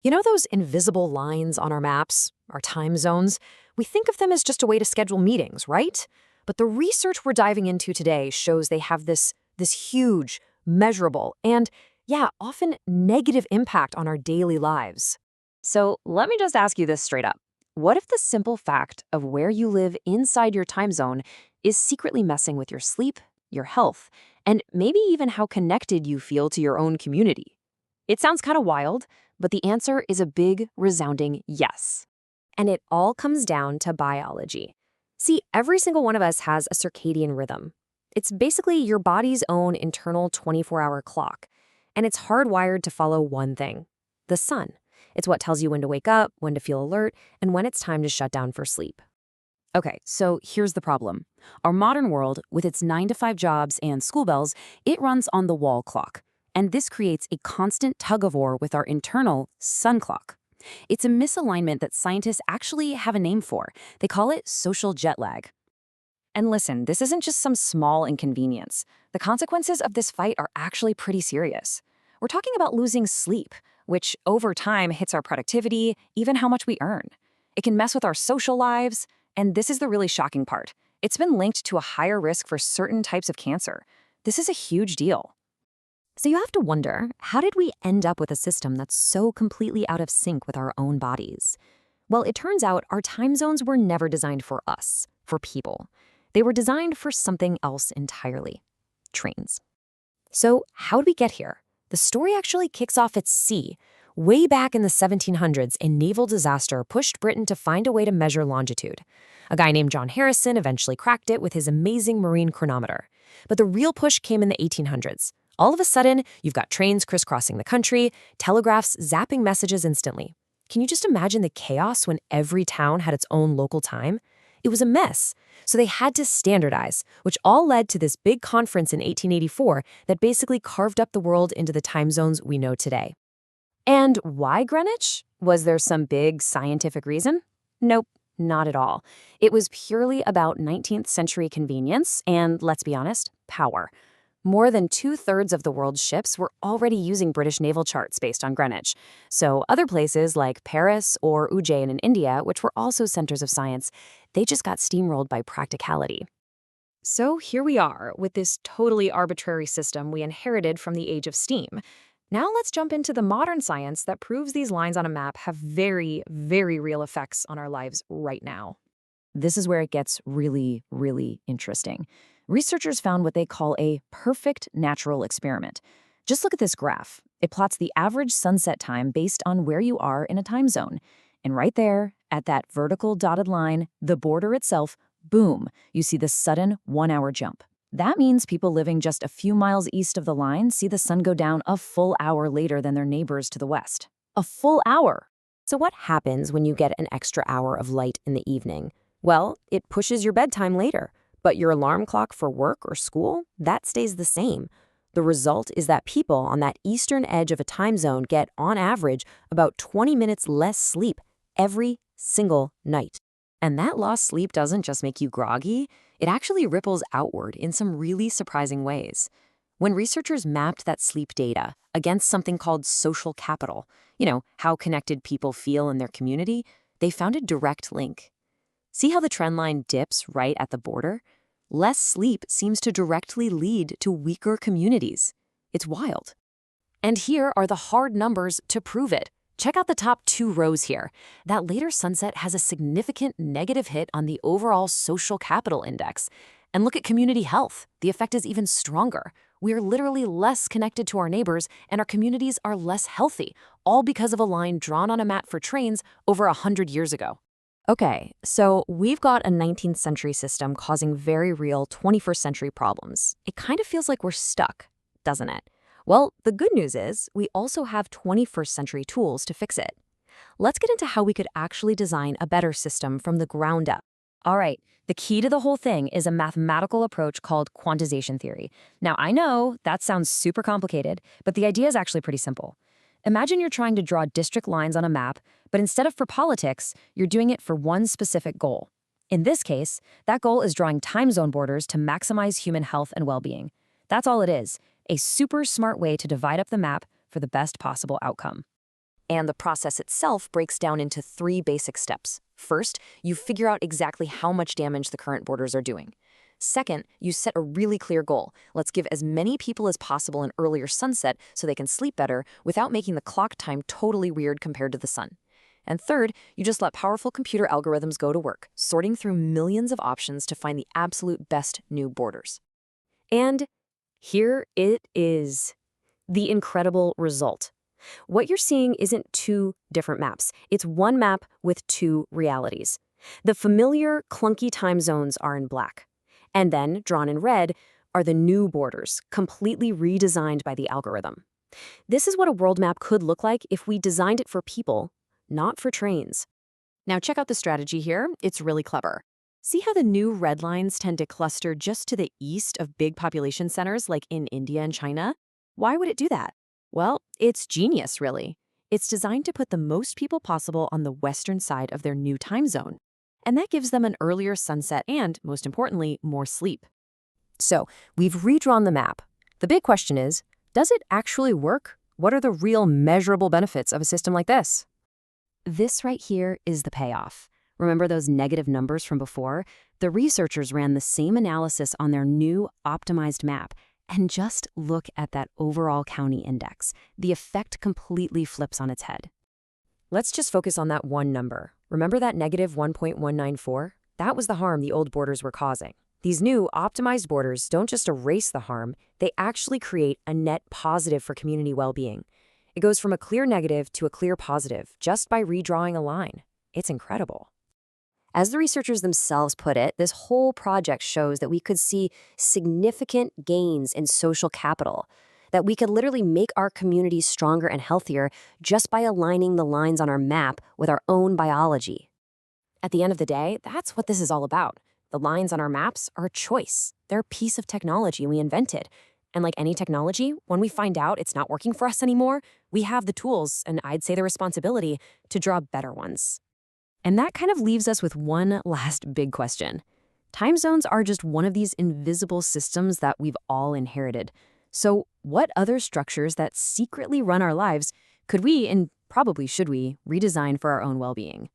You know those invisible lines on our maps, our time zones? We think of them as just a way to schedule meetings, right? But the research we're diving into today shows they have this huge, measurable, and yeah, often negative impact on our daily lives. So let me just ask you this straight up. What if the simple fact of where you live inside your time zone is secretly messing with your sleep, your health, and maybe even how connected you feel to your own community? It sounds kind of wild, but the answer is a big, resounding yes. And it all comes down to biology. See, every single one of us has a circadian rhythm. It's basically your body's own internal 24-hour clock, and it's hardwired to follow one thing: the sun. It's what tells you when to wake up, when to feel alert, and when it's time to shut down for sleep. Okay, so here's the problem. Our modern world, with its 9 to 5 jobs and school bells, it runs on the wall clock. And this creates a constant tug of war with our internal sun clock. It's a misalignment that scientists actually have a name for. They call it social jet lag. And listen, this isn't just some small inconvenience. The consequences of this fight are actually pretty serious. We're talking about losing sleep, which over time hits our productivity, even how much we earn. It can mess with our social lives, and this is the really shocking part. It's been linked to a higher risk for certain types of cancer. This is a huge deal. So you have to wonder, how did we end up with a system that's so completely out of sync with our own bodies? Well, it turns out our time zones were never designed for us, for people. They were designed for something else entirely: trains. So how did we get here? The story actually kicks off at sea. Way back in the 1700s, a naval disaster pushed Britain to find a way to measure longitude. A guy named John Harrison eventually cracked it with his amazing marine chronometer. But the real push came in the 1800s. All of a sudden, you've got trains crisscrossing the country, telegraphs zapping messages instantly. Can you just imagine the chaos when every town had its own local time? It was a mess. So they had to standardize, which all led to this big conference in 1884 that basically carved up the world into the time zones we know today. And why Greenwich? Was there some big scientific reason? Nope, not at all. It was purely about 19th century convenience and, let's be honest, power. More than 2/3 of the world's ships were already using British naval charts based on Greenwich. So other places like Paris or Ujjain in India, which were also centers of science, they just got steamrolled by practicality. So here we are with this totally arbitrary system we inherited from the age of steam. Now let's jump into the modern science that proves these lines on a map have very, very real effects on our lives right now. This is where it gets really, really interesting. Researchers found what they call a perfect natural experiment. Just look at this graph. It plots the average sunset time based on where you are in a time zone. And right there, at that vertical dotted line, the border itself, boom, you see the sudden 1-hour jump. That means people living just a few miles east of the line see the sun go down a full hour later than their neighbors to the west. A full hour! So what happens when you get an extra hour of light in the evening? Well, it pushes your bedtime later. But your alarm clock for work or school, that stays the same. The result is that people on that eastern edge of a time zone get, on average, about 20 minutes less sleep every single night. And that lost sleep doesn't just make you groggy, it actually ripples outward in some really surprising ways. When researchers mapped that sleep data against something called social capital, how connected people feel in their community, they found a direct link. See how the trend line dips right at the border? Less sleep seems to directly lead to weaker communities. It's wild. And here are the hard numbers to prove it. Check out the top 2 rows here. That later sunset has a significant negative hit on the overall social capital index. And look at community health. The effect is even stronger. We are literally less connected to our neighbors, and our communities are less healthy, all because of a line drawn on a map for trains over 100 years ago. Okay, so we've got a 19th century system causing very real 21st century problems. It kind of feels like we're stuck, doesn't it? Well, the good news is we also have 21st century tools to fix it. Let's get into how we could actually design a better system from the ground up. All right, the key to the whole thing is a mathematical approach called quantization theory. Now, I know that sounds super complicated, but the idea is actually pretty simple. Imagine you're trying to draw district lines on a map, but instead of for politics, you're doing it for one specific goal. In this case, that goal is drawing time zone borders to maximize human health and well-being. That's all it is, a super smart way to divide up the map for the best possible outcome. And the process itself breaks down into 3 basic steps. First, you figure out exactly how much damage the current borders are doing. Second, you set a really clear goal. Let's give as many people as possible an earlier sunset so they can sleep better without making the clock time totally weird compared to the sun. And third, you just let powerful computer algorithms go to work, sorting through millions of options to find the absolute best new borders. And here it is, the incredible result. What you're seeing isn't 2 different maps. It's one map with 2 realities. The familiar, clunky time zones are in black. And then, drawn in red, are the new borders, completely redesigned by the algorithm. This is what a world map could look like if we designed it for people, not for trains. Now check out the strategy here. It's really clever. See how the new red lines tend to cluster just to the east of big population centers like in India and China? Why would it do that? Well, it's genius, really. It's designed to put the most people possible on the western side of their new time zone. And that gives them an earlier sunset and, most importantly, more sleep. So, we've redrawn the map. The big question is, does it actually work? What are the real measurable benefits of a system like this? This right here is the payoff. Remember those negative numbers from before? The researchers ran the same analysis on their new optimized map. And just look at that overall county index. The effect completely flips on its head. Let's just focus on that one number. Remember that negative 1.194? That was the harm the old borders were causing. These new optimized borders don't just erase the harm, they actually create a net positive for community well-being. It goes from a clear negative to a clear positive just by redrawing a line. It's incredible. As the researchers themselves put it, this whole project shows that we could see significant gains in social capital, that we could literally make our communities stronger and healthier just by aligning the lines on our map with our own biology. At the end of the day, that's what this is all about. The lines on our maps are a choice. They're a piece of technology we invented. And like any technology, when we find out it's not working for us anymore, we have the tools, and I'd say the responsibility, to draw better ones. And that kind of leaves us with one last big question. Time zones are just one of these invisible systems that we've all inherited. So what other structures that secretly run our lives could we, and probably should we, redesign for our own well-being?